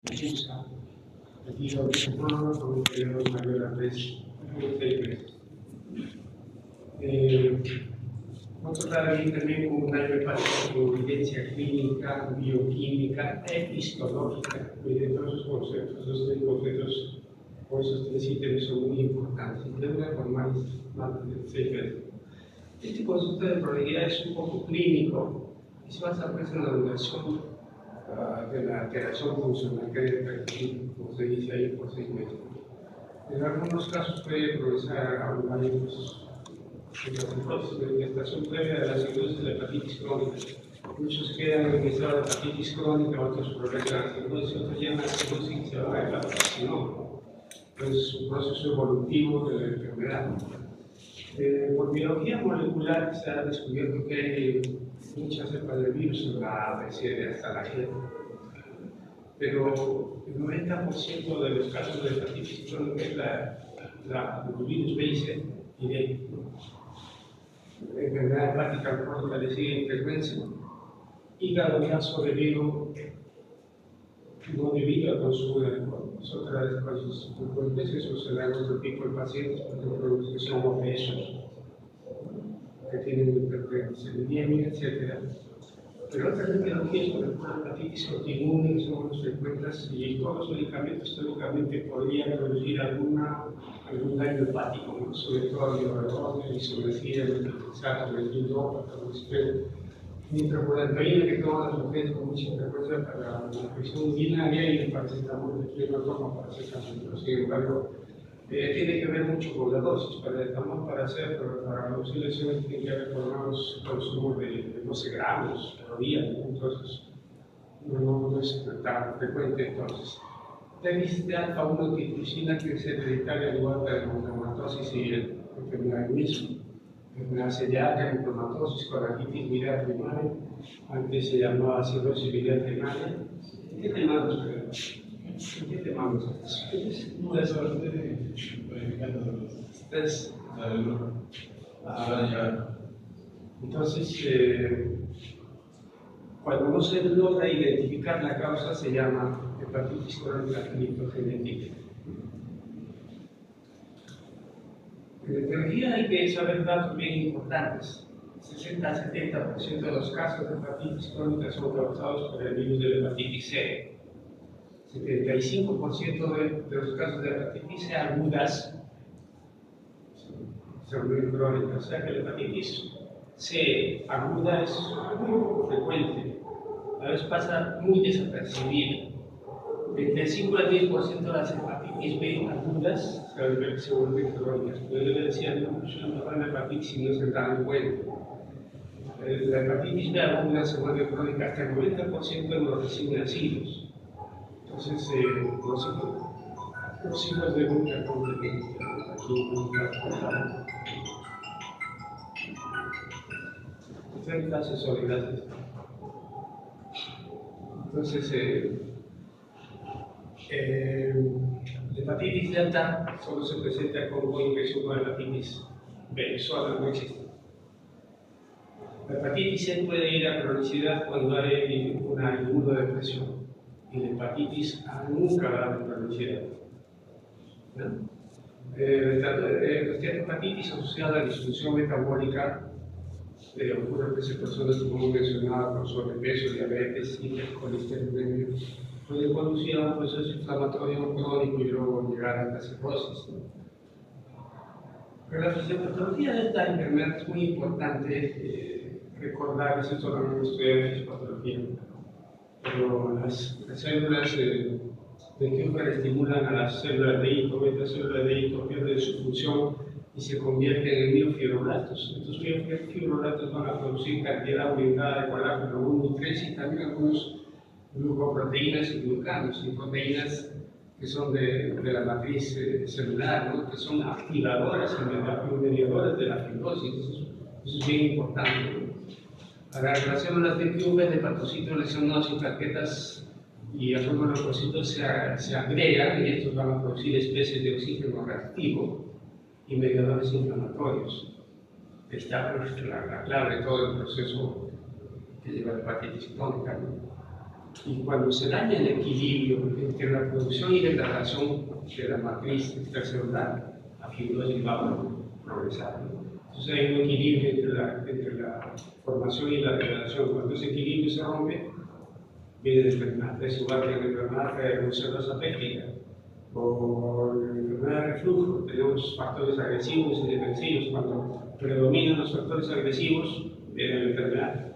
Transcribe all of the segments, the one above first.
usa antibióticos con un periodo mayor a 6 meses. Nosotros también con una evidencia clínica, bioquímica, epistológica, de todos esos conceptos, esos conceptos o esos tres ítems son muy importantes. Y deben formar más de 6 meses. Este concepto de probabilidad es un poco clínico y se basa pues en la duración de la alteración funcional que debe como se dice ahí, por 6 meses. En algunos casos puede progresar a varios de estación previa de la cirrosis de la hepatitis crónica. Muchos quedan en estado de hepatitis crónica, otros progresan a la cirrosis, otros llegan a la cirrosis y se van a la carcinoma. Es un proceso evolutivo de la enfermedad. Por biología molecular se ha descubierto que hay muchas cepas del virus en la ABC hasta la G. Pero el 90% de los casos de hepatitis crónica es los virus B y C y D. Enfermedad hepática crónica le sigue hipertensión, hígado graso debido no debido al consumo de alcohol. Es otra de las cosas frecuentes, eso se da en otro tipo de pacientes, por ejemplo, los que son obesos, que tienen hipertensión, etc. Pero otras etiologías, por ejemplo, la hepatitis autoinmune, que son más frecuentes, y todos los medicamentos históricamente podrían producir algún daño hepático, ¿no? Sobre todo el hidrolón, isomecía, el glifosato, el glifosfato, el nitrofurantoína, que todas las mujeres con mucha frecuencia para la infección urinaria, y el paracetamol, que es una forma paracetamol, pero sin embargo, tiene que ver mucho con la dosis. Paracetamol para reducir lesiones tiene que ver con unos consumos de 12 gramos por día, entonces no es tan frecuente. Entonces, déficit de alfa-1 antitrypsina, que es hereditaria al igual que la hemocromatosis y la enfermedad del mismo. Enfermedad celíaca, hemocromatosis, coraquitis viral primaria, antes se llamaba cirrosis viral primaria. ¿Qué te mando? ¿Qué te mando? Entonces, cuando no se logra identificar la causa, se llama hepatitis crónica genitogenética. En etiología hay que saber datos bien importantes. 60-70% de los casos de hepatitis crónica son causados por el virus de la hepatitis C. 75% de los casos de hepatitis C agudas son muy crónicas. O sea que la hepatitis C aguda es muy frecuente. A veces pasa muy desapercibida. Entre el 5 al 10% de las hepatitis B agudas se vuelven crónicas. Yo le decía, no, yo no tengo hepatitis y no se dan cuenta. La hepatitis B aguda se vuelve crónica hasta el 90% en los recién nacidos. Entonces, los hijos de mucha competencia. Esta es la asesoría. Entonces, la hepatitis delta solo se presenta con coinfección con hepatitis B, sola no existe. La hepatitis C puede ir a cronicidad cuando hay una inmunodepresión, y la hepatitis A nunca va a dar cronicidad. La hepatitis asociada a la disfunción metabólica ocurre en personas, como mencionaba, con sobrepeso, diabetes, hipercolesterolemia, puede conducir a un proceso inflamatorio crónico y luego llegar a la cirrosis. Pero la fisiopatología de esta enfermedad es muy importante recordar, eso solo en estudiar fisiopatología. Pero las células de Kupffer estimulan a las células de hito, estas células de hito pierden su función y se convierten en miofibroblastos. Estos miofibroblastos van a producir cantidad aumentada de colágeno 1 y 3 y también algunos glucoproteínas y glucanos, y proteínas que son de la matriz celular, ¿no? Que son activadoras y mediadoras de la fibrosis. Eso es bien importante, ¿no? Para las células de Kupffer, hepatocitos, lesionados y plaquetas y algunos leucocitos se agregan, y estos van a producir especies de oxígeno reactivo y mediadores inflamatorios. Esta es la clave de todo el proceso que lleva la hepatitis crónica, ¿no? Y cuando se daña el equilibrio entre la producción y degradación de la matriz extracelular, la fibrosis va a progresar. Entonces hay un equilibrio entre la formación y la degradación. Cuando ese equilibrio se rompe, viene la enfermedad. Es igual que la enfermedad ulcerosa péptica o la enfermedad de reflujo. Tenemos factores agresivos y defensivos. Cuando predominan los factores agresivos, viene la enfermedad.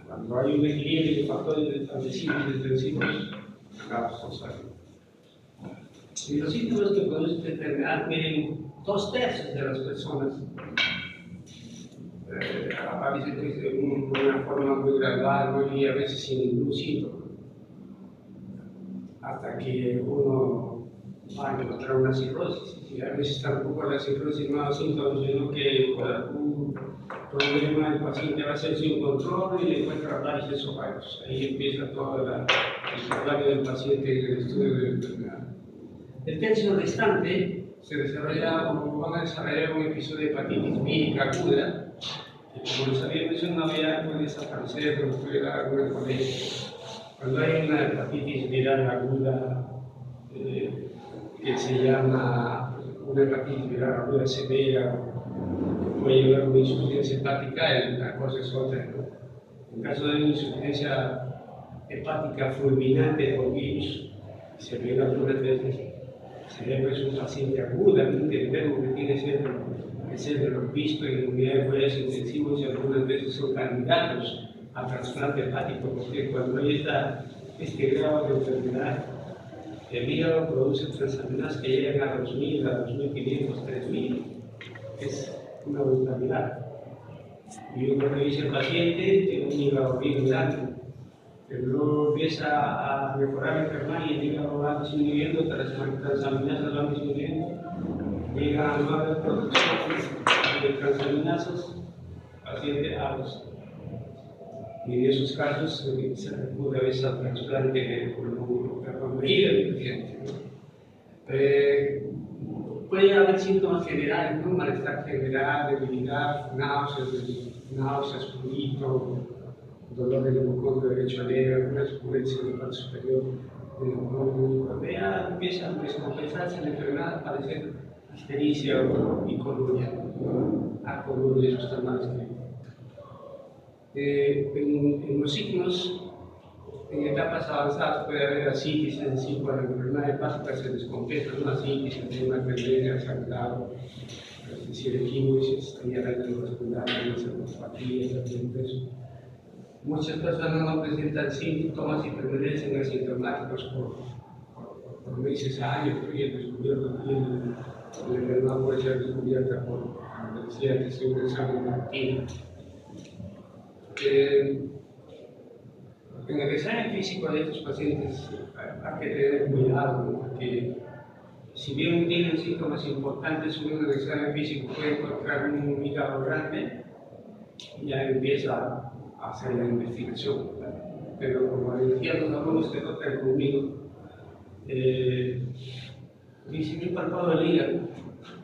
Cuando hay un equilibrio de factores agresivos y defensivos, acabamos con salud. Y los síntomas que producen esta enfermedad, miren, 2/3 de las personas aparecen de una forma muy gradual y a veces sin ningún síntoma. Hasta que uno va a encontrar una cirrosis. Y a veces tampoco la cirrosis no da síntomas, sino que por algún problema el paciente va a hacerse un control y le encuentra varios esofagos. Ahí empieza todo el desarrollo del paciente en el estudio de la enfermedad. El tercio restante se desarrolla o van a desarrollar un episodio de hepatitis vírica aguda, que como les había mencionado ya puede desaparecer o puede dar alguna conexión. Cuando hay una hepatitis viral aguda, que se llama una hepatitis viral aguda severa, que puede llevar a una insuficiencia hepática, la cosa es otra, ¿no? En caso de una insuficiencia hepática fulminante por virus, se ve algunas veces, se ve pues un paciente agudamente enfermo que tiene que ser visto en unidades de cuidados intensivos y algunas veces son candidatos a trasplante hepático, porque cuando hay este grado de enfermedad, el hígado produce transaminasas que llegan a 2000, a 2500, 3000. Es una brutalidad. Y uno revisa el paciente, tiene un hígado bien grande, pero luego empieza a mejorar la enfermedad y el hígado va disminuyendo, las transaminasas van disminuyendo, llega a nuevas producciones de transaminasas, paciente ALOS. Y en esos casos se recurre a veces al trasplante de hígado del paciente. Puede haber síntomas generales, ¿no? Malestar general, debilidad, náuseas, prurito, dolor del hemocondrio derecho alegre, una escurencia en la parte superior del hemocondrio. Cuando ya empieza a descompensarse la enfermedad, aparece astericia y coluria. Acoluria, eso está mal escrito. En los signos, en etapas avanzadas puede haber ascitis, es decir, cuando la enfermedad hepática se descompensa, una ascitis, una enfermedad sangrado, es decir, equimosis, estaría vascular, una cefalopatía, también eso. Muchas personas no presentan síntomas y permanecen asintomáticos por meses, años, pero ya descubierto que la enfermedad puede ser descubierta por, como decía antes, un examen de rutina. En el examen físico de estos pacientes hay que tener cuidado, ¿no? Porque si bien tienen síntomas importantes, uno en el examen físico puede encontrar un hígado grande y ya empieza a hacer la investigación. Pero como decían los alumnos que notan conmigo, dicen que he palpado el hígado.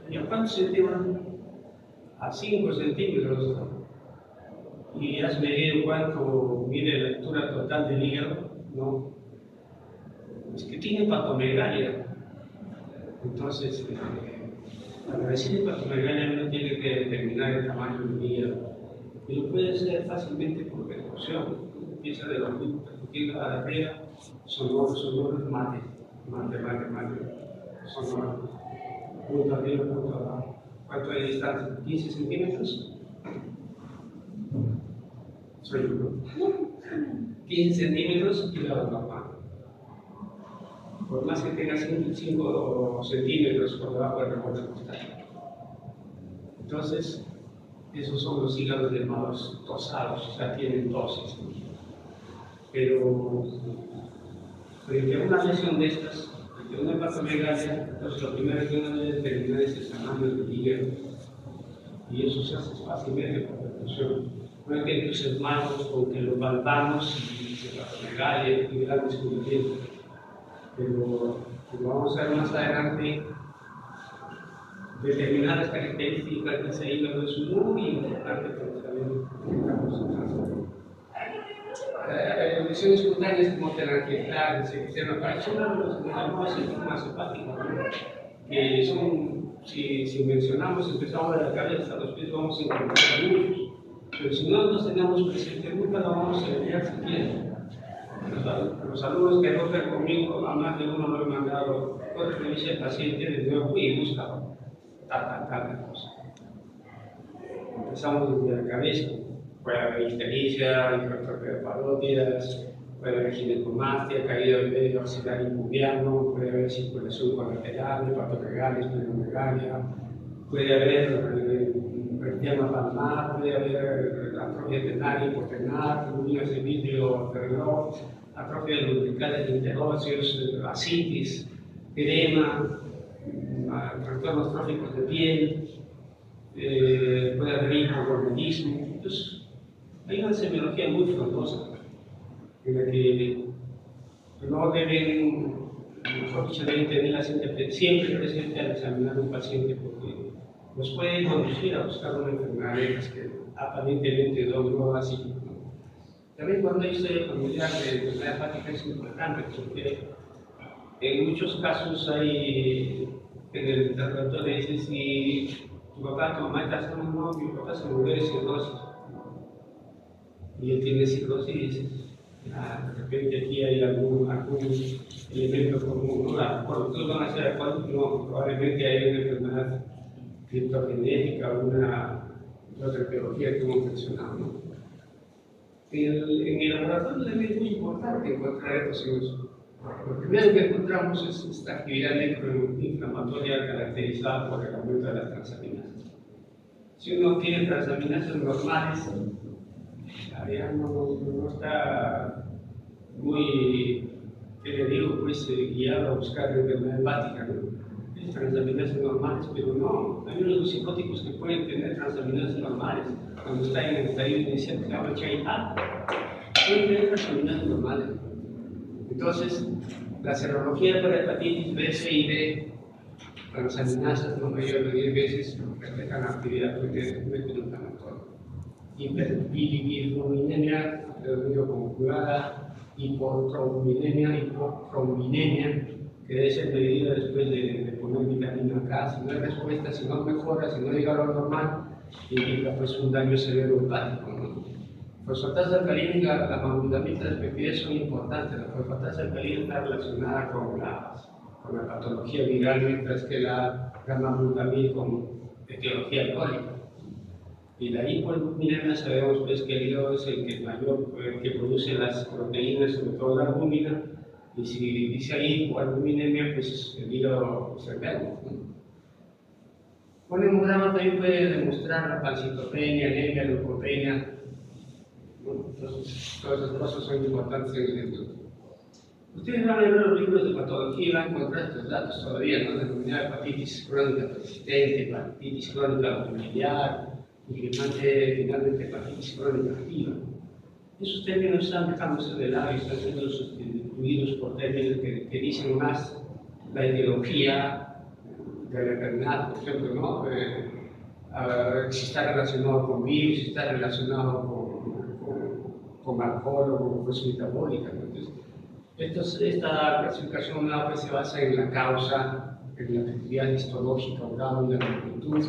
¿Y a cuántos centímetros? A 5 centímetros. ¿Y has medido cuánto mide la altura total del hígado? No. Es que tiene hepatomegalia. Entonces, para decir hepatomegalia uno tiene que determinar el tamaño del hígado. Y lo puede hacer fácilmente por percusión. Empieza de la punta a la arriba, sonoros, mate. Sonoros. Punto arriba, punto abajo. ¿Cuánto hay de distancia? ¿15 centímetros? Soy yo. 15 centímetros y la normal. Por más que tenga 5 centímetros por debajo del recorte costal. Entonces, esos son los hígados llamados tosados, o sea, tienen tosis. Pero frente a una lesión de estas, frente a una hepatomegalia, entonces lo primero que uno debe determinar es el tamaño del hígado. Y eso se hace fácilmente por percusión. No hay que entusiasmarnos con que lo palpamos y se hepatomegalia y gran descubrimiento. Pero como vamos a ver más adelante, determinar las características de ese hígado es muy importante para saber qué estamos tratando. lesiones cutáneas como telangiectales, eczema, son los síntomas hepáticos, ¿no? Que son, si mencionamos, empezamos de la cabeza hasta los pies, vamos a encontrar muchos. Pero si no los tenemos presentes, nunca lo vamos a ver siquiera. Los alumnos que rotan conmigo, a más de uno lo he mandado, corre, revisa el paciente de nuevo y busca tal cosa. Empezamos desde la cabeza. Puede haber ictericia, hipertrofia de parótidas, puede haber ginecomastia, caída del medio axilar impubiano, puede haber circulación colateral, hepatomegalia, esplenomegalia, puede haber edema palmar, puede haber atrofia tenar, hipotenar, líneas de vidrio alrededor, atrofia de lubricales interóseos, ascitis, edema, trastornos tróficos de piel, puede haber hipogormidismo. Entonces, hay una semiología muy frondosa en la que no deben, mejor dicho, deben tener la siempre presente al examinar a un paciente porque nos puede conducir a buscar una enfermedad que aparentemente no así. También cuando hay historia familiar de enfermedad hepática es importante porque en muchos casos hay en el interrogatorio dice si tu papá, tu mamá está haciendo no, mi papá se murió de cirrosis. Y él tiene cirrosis y dice, de repente aquí hay algún elemento común, ¿no? Por lo que van a ser acuerdos, no, probablemente hay una enfermedad criptogenética o una otra etiología que hemos mencionado, ¿no? En el laboratorio también es muy importante encontrar estos signos. Lo primero que encontramos es esta actividad inflamatoria caracterizada por el aumento de las transaminasas. Si uno tiene transaminasas normales, ya no está muy, ¿qué le digo? Pues guiado a buscar enfermedad hepática, ¿no? Hay transaminasas normales, pero no. Hay unos psicóticos que pueden tener transaminasas normales. Cuando está en el estadio inicial que se llama CHI-A, pueden tener transaminasas normales. Entonces, la serología para hepatitis B, C y D, transaminasas no mayor de 10 veces, reflejan la actividad inflamatoria. Hiperbilirrubinemia, predominio conjugada, hipotrombinemia, que debe ser medida después de poner vitamina K. Si no hay respuesta, si no mejora, si no llega a lo normal, indica pues un daño severo hepático, ¿no? Fosfatasa alcalínica, la mamudamina, las peptidas son importantes. La fosfatasa alcalínica está relacionada con la patología viral, mientras que la mamudamina con etiología alcohólica. Y la hipoalbuminemia sabemos pues, que el hígado es el que mayor, que produce las proteínas, sobre todo la albúmina, y si dice ahí hipoalbuminemia, pues el hígado se enferma, ¿no? Un hemograma también puede demostrar la pancitopenia, anemia, leucopenia. Entonces, todas esas cosas son importantes en el estudio. Ustedes van a ver los libros de patología y van a encontrar estos datos todavía, ¿no? Denominada hepatitis crónica persistente, hepatitis crónica familiar, y finalmente hepatitis crónica activa. Esos términos están dejándose de lado y están siendo sustituidos por términos que dicen más la etiología de la enfermedad, por ejemplo, ¿no? Si está relacionado con virus, si está relacionado con alcohol o con cuestión metabólica. Entonces, esta clasificación pues, se basa en la causa, en la actividad histológica o grado de la magnitud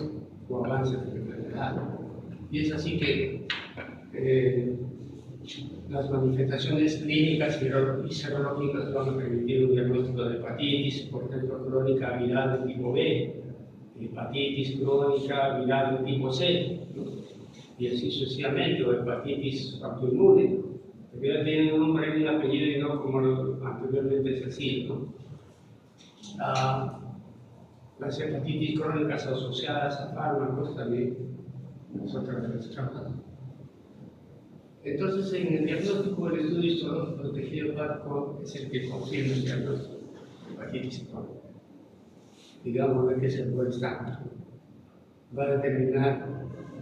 o avance de la enfermedad. Y es así que las manifestaciones clínicas y serológicas van a permitir un diagnóstico de hepatitis, por ejemplo, crónica viral de tipo B, hepatitis crónica viral de tipo C, ¿no? Y así sucesivamente, o hepatitis autoinmune, que ya tienen un nombre y un apellido y no como anteriormente se hacía, ¿no? Las hepatitis crónicas asociadas a fármacos también, nosotros las trabajamos. Entonces, en el diagnóstico del estudio histológico del tejido hepático es el que confirma el diagnóstico de hepatitis crónica. Digamos que es el buen estándar. Va a determinar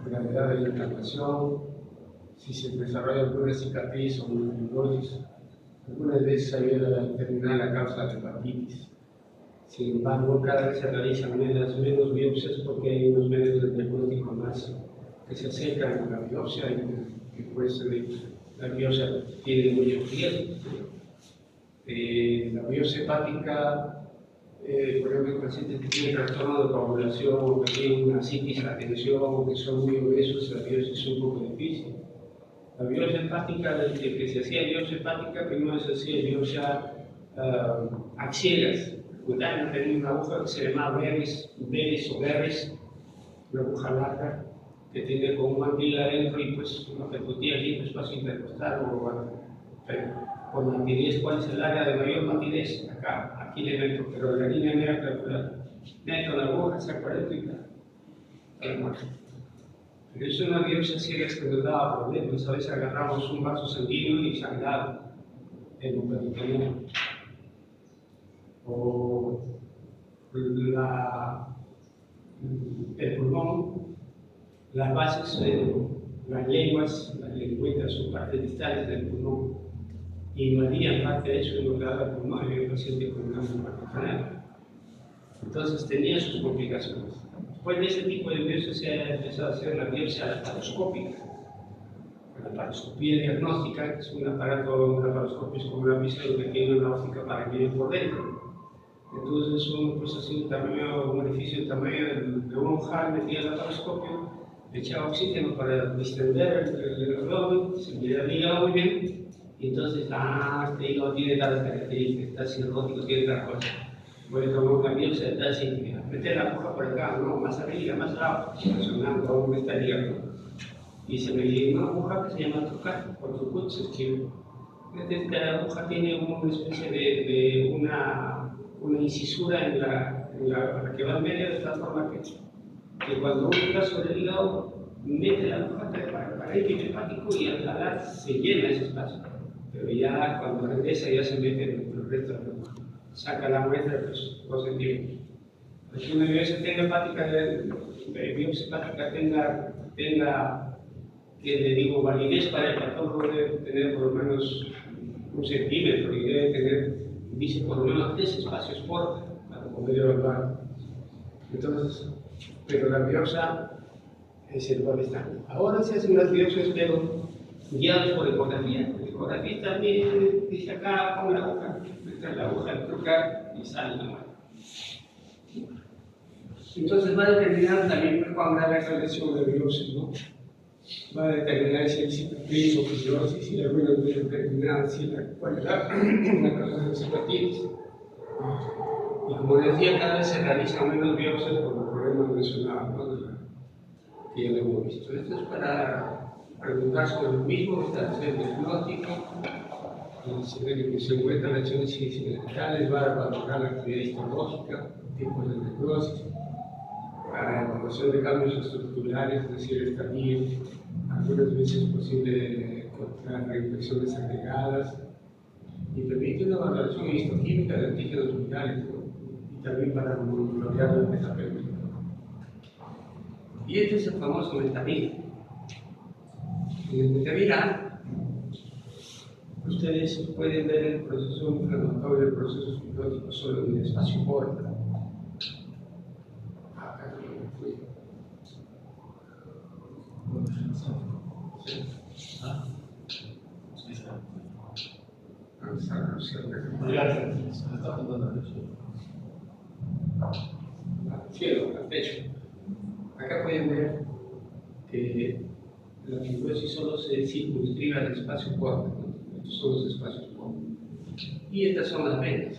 gravedad de la inflamación, si se desarrolla alguna cicatriz o una fibrosis. Algunas veces ayuda a determinar la causa de la hepatitis. Sin embargo, cada vez se realizan menos biopsias porque hay unos medios de diagnóstico más que se acercan a la biopsia y que puede ser la biopsia tiene muchos riesgos. La biopsia hepática, por ejemplo, el paciente que tiene trastorno de coagulación o que tiene una citis a la tensión o que son muy obesos, la biopsia es un poco difícil. La biopsia hepática, desde que se hacía biopsia hepática, primero se hacía biopsia a ciegas. Cutáneo tenía una aguja que se llama Beres o Berres, una aguja larga que tiene como un mantil adentro y pues uno percutía aquí en el espacio intercostal por matidez. ¿Cuál es el área de mayor matidez? Acá, aquí le meto, pero la línea negra calcular. Meto la aguja, saco adentro y tal. Pero eso es una biopsia ciega que nos daba problemas. A veces agarramos un vaso sanguíneo y sangrado en un peritoneo. O el pulmón, las bases, las lenguas, las lengüetas son partes distales del pulmón, invadían parte de eso y nos daba el pulmón. Había un paciente con un cáncer particular. Entonces tenía sus complicaciones. Después de ese tipo de biopsia se ha empezado a hacer la biopsia laparoscópica. La laparoscopía diagnóstica, que es un laparoscopio es como una pieza donde tiene una óptica para que viene por dentro. Entonces uno pues así un orificio de tamaño de un ojal metía el laparoscopio, le echaba oxígeno para distender el abdomen, se miraba muy bien, y entonces, este hígado tiene tales características, está cirrótico, tiene tal cosa. Voy a tomar una biopsia de tal sitio, meter la aguja por acá, no, más arriba, más abajo, presionando, ¿dónde está el hígado? Y se me dio una aguja que se llama Trucat, por Trucut se escribe. Esta aguja tiene una especie de una incisura en la que va en medio de esta forma que cuando uno está sobre el hígado, mete la aguja para el hepático y al jalar se llena ese espacio. Pero ya cuando regresa ya se mete en el resto de la aguja. Saca la muestra, pues 2 centímetros. Si una biopsia hepática tenga, que le digo, validez para el patólogo, debe tener por lo menos 1 centímetro y debe tener, dice, por lo menos 3 espacios para poder evaluar. Entonces, pero la biopsia es el gol estándar. Ahora se hacen las biopsias, pero guiados por ecografía. El ecografía también dice acá, pon la aguja, mete la aguja al trucar y sale la mano. Entonces va a determinar también cuándo habrá la lesión de biopsia, ¿no? Va a determinar si hay cicatriz o fibrosis, si alguna vez determinada, si la cualidad, una causa de hepatitis. Y como decía, cada vez se realizan menos biopsias por los problemas mencionados, ¿no? Que ya lo hemos visto. Esto es para preguntar sobre lo mismo, establecer el diagnóstico, que se encuentran lesiones incidentales, va a valorar la actividad histológica, tipos de necrosis, para evaluación de cambios estructurales, es decir, estadías. Algunas veces es posible encontrar reinfecciones agregadas y permite una valoración histoquímica de antígenos virales, ¿no? Y también para monitorear la metapémica. Y este es el famoso metavir. En el metavir ustedes pueden ver el proceso inflamatorio, el proceso fibrótico solo en el espacio corto. Acá no me fui. Cielo, al techo. Acá pueden ver que la fibrosis solo se circunscribe al espacio corto, ¿no? Estos son los espacios cortos. Y estas son las venas,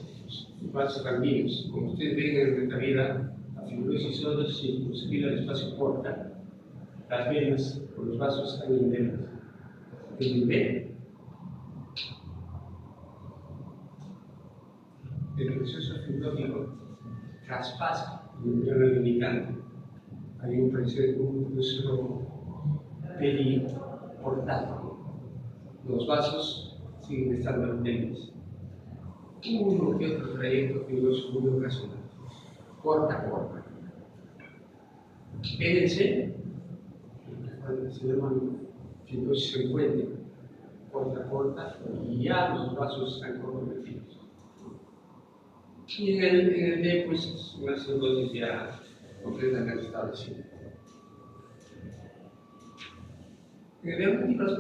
los vasos sanguíneos. Como ustedes ven en el metavir, la fibrosis solo se circunscribe al espacio corto. Las venas o los vasos sanguíneos. En el vena, el proceso fibrótico traspasa el membrana limitante. Hay un proceso periportal. Los vasos siguen estando débiles. Uno que otro trayecto fibroso muy ocasional. Corta. PNC, se llaman fibrosis encuentra, corta, y ya los vasos están comprometidos. Y en el D, pues, es una cirrosis ya completamente establecida. Realmente las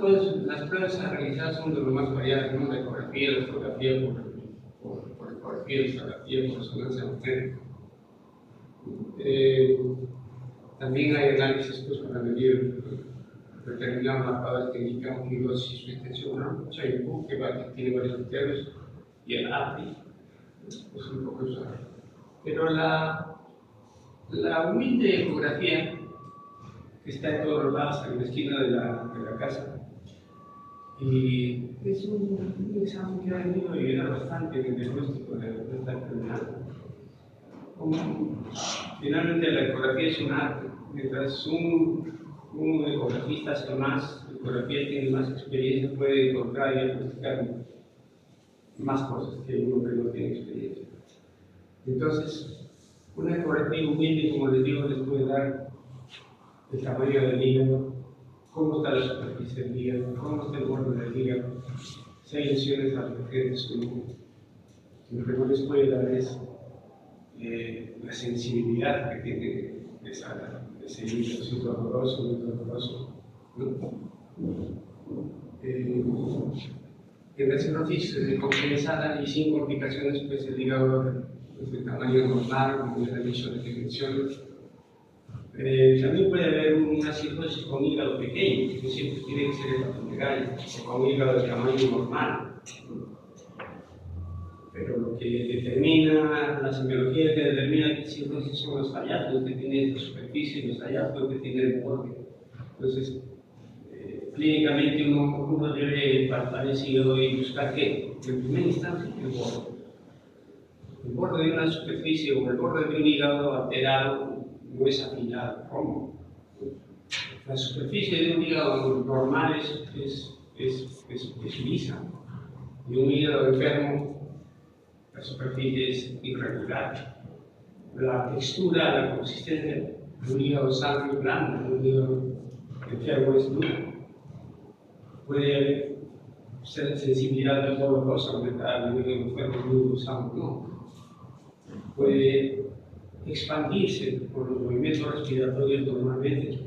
pruebas a realizar son de lo más variadas, ¿no? La ecografía, la fotografía por ecografía, la fotografía por resonancia magnética. También hay análisis pues, para medir determinados marcadores que indican fibrosis o extensión, ¿no? Chain-Poo, que tiene varios criterios, y el API, es un poco usado. Pero la humilde ecografía, que está en todos los lados, en la esquina de la casa, y es un examen que ha venido a ayudar bastante en el diagnóstico de esta enfermedad. Finalmente la ecografía es un arte. Mientras un ecografista hace más ecografía, tiene más experiencia, puede encontrar y diagnosticar más cosas que uno que no tiene experiencia. Entonces, una ecografía humilde, como les digo, les puede dar el tamaño del hígado, cómo está la superficie del hígado, cómo está el borde del hígado, si hay lesiones advergentes o no. Lo que no les puede dar es la sensibilidad que tiene ese hígado, si es doloroso, no es doloroso. En la cirrosis compensada y sin complicaciones, pues el hígado es de tamaño normal, como ya he dicho, de dimensiones. También puede haber una cirrosis con hígado pequeño, que siempre tiene que ser hepatomegalia, o con hígado de tamaño normal. Pero lo que determina, la semiología que determina que cirrosis son los hallazgos que tiene la superficie y los hallazgos que tiene el borde. Entonces, clínicamente uno debe palpar ese hígado y buscar ¿qué? En primera instancia, el borde. El borde de una superficie o el borde de un hígado alterado no es afilado. ¿Cómo? La superficie de un hígado normal es lisa. Y un hígado enfermo, la superficie es irregular. La textura, la consistencia de un hígado sano es blanda, de un hígado enfermo es dura. Puede haber sensibilidad de todas cosas, aumentar, de un hígado enfermo, de un hígado sano, no. Puede expandirse por los movimientos respiratorios normalmente.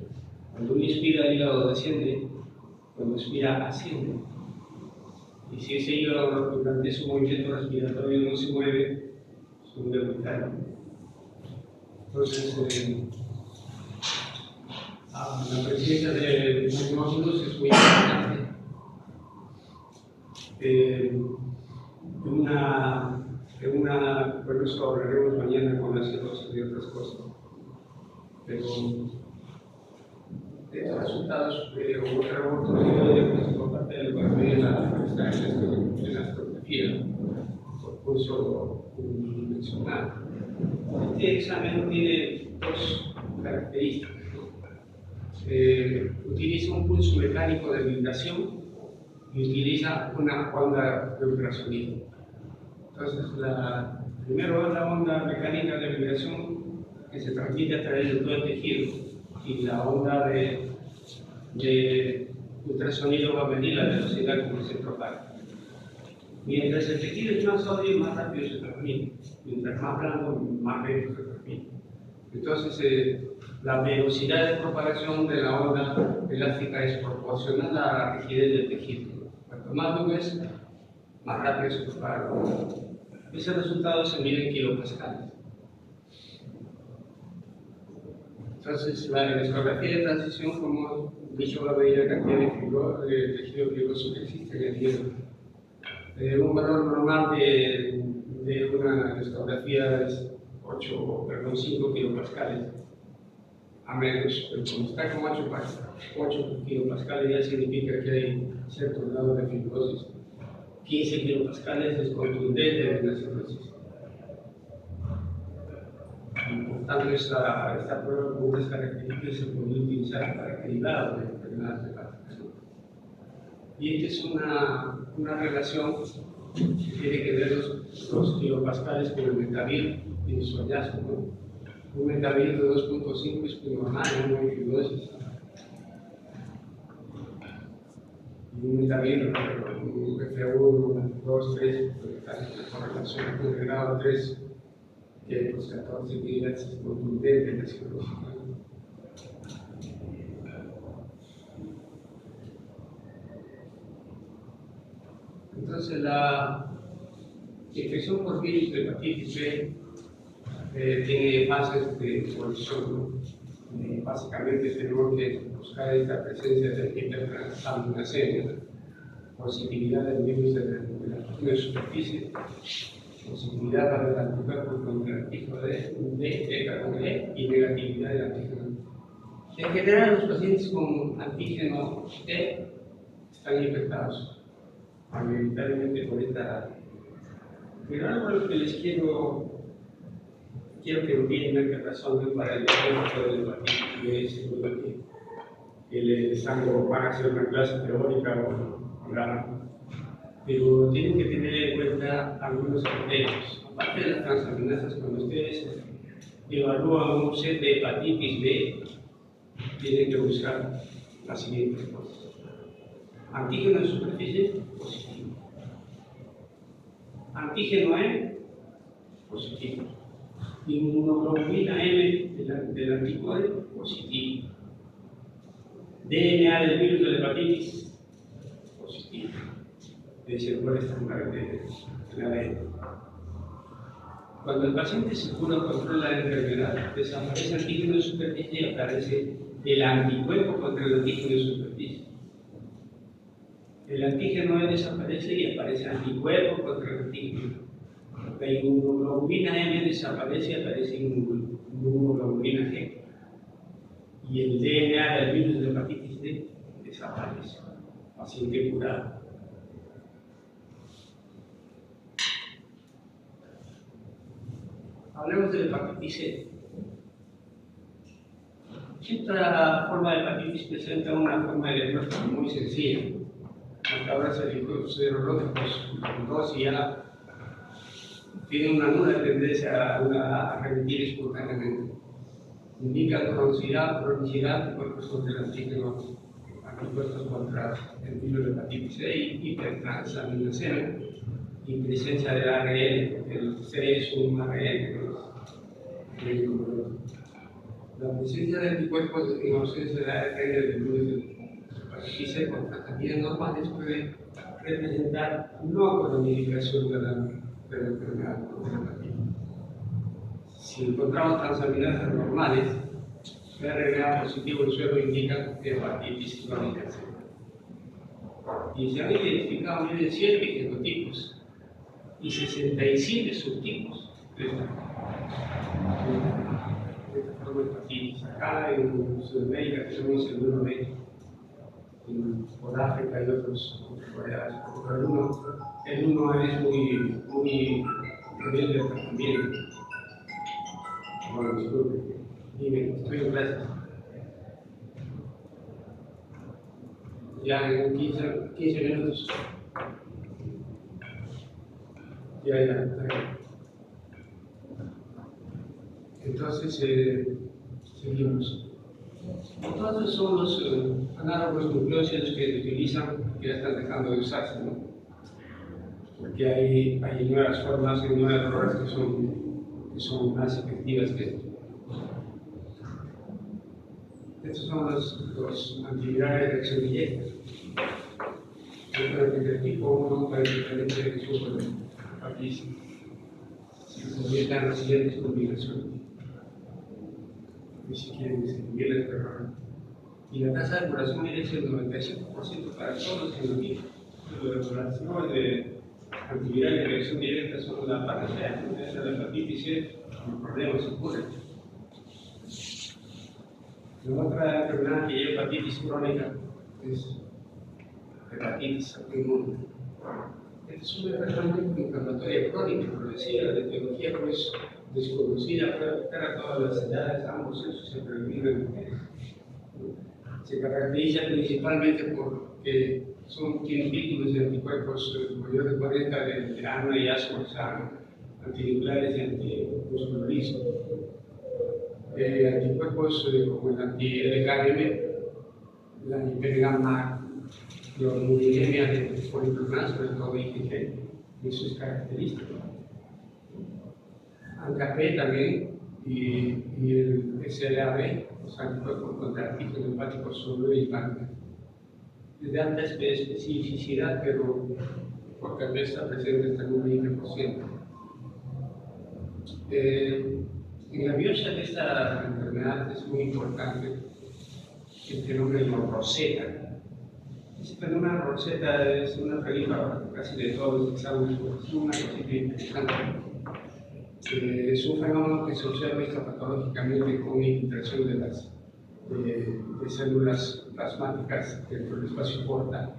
Cuando uno inspira, el hígado desciende, cuando expira, asciende. Y si ese hígado durante su movimiento respiratorio no se mueve, se mueve muy tarde. Entonces, la presencia de neurófilos es muy importante. Bueno, eso hablaremos mañana con la cirrosis y otras cosas. Pero estos resultados o otra oportunidad por parte del gobierno está en la astrografía, por pulso unidimensional. Este examen tiene dos características. Utiliza un pulso mecánico de vibración y utiliza una onda de ultrasonido. Entonces, primero es la onda mecánica de vibración que se transmite a través de todo el tejido y la onda de ultrasonido va a medir la velocidad con que se propaga. Mientras el tejido es más sólido, más rápido se transmite. Mientras más blando, más lento se transmite. Entonces, la velocidad de propagación de la onda elástica es proporcional a la rigidez del tejido. Cuanto más duro es, más rápido se propaga. Ese resultado se mide en kilopascales. Entonces, la elastografía de transición, como he dicho, la medida cantidad de tejido fibroso que existe en el hígado. Un valor normal de una elastografía es 5 kilopascales. A menos, pero cuando está con 8 kilopascales ya significa que hay cierto grado de fibrosis. 15 kilopascales es contundente en la cirrosis. Por tanto, esta prueba con estas características se puede utilizar para calibrar de enfermedades hepáticas. Y esta es una relación que tiene que ver los kilopascales con el metavir y su hallazgo, ¿no? Un metavir de 2.5 es normal, no hay fibrosis. Un metavir, un F1, 2, 3, puede estar en correlación con el grado 3, que los 14 días es contundente en la cirrosis. Entonces, la infección por virus de hepatitis B tiene fases de evolución, ¿no? Básicamente tenemos que buscar esta presencia de hipertransaminasemia, positividad del virus de la superficie, positividad para el anticuerpo contra el antígeno D y negatividad del antígeno. En general, los pacientes con antígeno D están infectados, mayoritariamente por esta. Pero algo que les quiero que entiendan que razón para el diagnóstico de la hepatitis B, seguro que les van a hacer una clase teórica o pero tienen que tener en cuenta algunos criterios. Aparte de las transaminasas, cuando ustedes evalúan un set de hepatitis B, tienen que buscar las siguientes cosas. Antígeno de superficie, positivo. Antígeno E, positivo. Inmunoglobulina M del anticuerpo, positivo. DNA del virus de la hepatitis, positivo. Es el cual estándar de la ADN. Cuando el paciente se cura o controla la enfermedad, desaparece el antígeno de superficie y aparece el anticuerpo contra el antígeno de superficie. El antígeno E desaparece y aparece anticuerpo contra el antígeno. La inmunoglobulina M desaparece y aparece inmunoglobulina G. Y el DNA del virus de hepatitis D desaparece. Paciente curado. Hablemos de la hepatitis C. Esta forma de hepatitis presenta una forma de diagnóstico muy sencilla. Hasta ahora serológicos con 2 y ya tienen una nula tendencia a remitir espontáneamente. Indican cronicidad de cuerpos contra el antígeno, anticuerpos contra el virus de hepatitis C y hipertransaminasemia y presencia del ARN, porque el C es un ARN. La presencia de anticuerpos en ausencia del ARN del virus de hepatitis C con tratamientos normales puede representar no cronificación de la enfermedad de la hepatitis. Si encontramos transaminasas normales, RNA positivo en suelo indica hepatitis crónica. Y se han identificado 7 genotipos y 67 subtipos de esta forma de hepatitis. Acá en Sudamérica tenemos el 1B, por África y otros lugares. Pero el 1 es muy rebelde también. Bueno, disculpe. Dime, estoy en clase. Ya en 15 minutos. Ya. Entonces, seguimos. Entonces son los análogos nucleócidos que se utilizan, que ya están dejando de usarse, ¿no? Porque hay nuevas formas y nuevas drogas que son más efectivas que esto. Estos son los antivirales de reacción directa. El tipo 1 para diferente reacción de hepatitis. Se conviertan las siguientes combinaciones. Y si quieren escribir el terror. Y la tasa de curación es el 95% para todos los genotidos. Las relaciones de antivirales de reacción directa son la parte de la hepatitis C, el problema se cura. La otra enfermedad que lleva hepatitis crónica es hepatitis autoinmune. Esta es una enfermedad inflamatoria crónica, progresiva, de etiología pues desconocida, puede afectar a todas las edades, ambos sexos se previenen. Se caracteriza principalmente porque tienen vínculos de anticuerpos mayor de 40 de ANA y ASO, antinucleares y antimuscularizos. Anticuerpos como el anti-LKM, la hipergamma globulinemia de poliklonal, sobre todo IgG, eso es característico. ANCA-P también y el SLA-B, los anticuerpos contra antígenos hepáticos sobre y banca. Es de alta especificidad, pero porque el está presente hasta en un 20%. En la biopsia de esta enfermedad es muy importante el fenómeno Rosetta. Ese fenómeno Rosetta es una película casi de todos los exámenes, es una cosita interesante. Es un fenómeno que se observa histopatológicamente con infiltración de células plasmáticas dentro del espacio portal,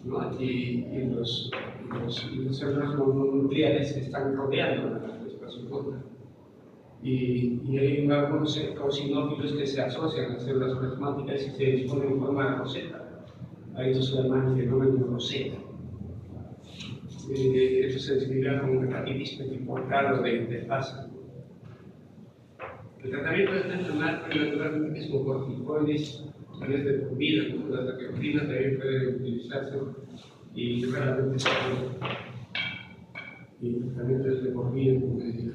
¿no? y las células mononucleares que están rodeando el espacio portal. Y hay algunos eosinófilos que se asocian a las células plasmáticas y se disponen en forma de roseta. A esto se llama el fenómeno Rosetta. Esto se describirá como hepatitis petiportal o de fase. El tratamiento de esta enfermedad naturalmente es con corticoides, también de por vida, como las daqueprinas también pueden utilizarse y raramente se puede. Y el tratamiento es de por vida, como les digo.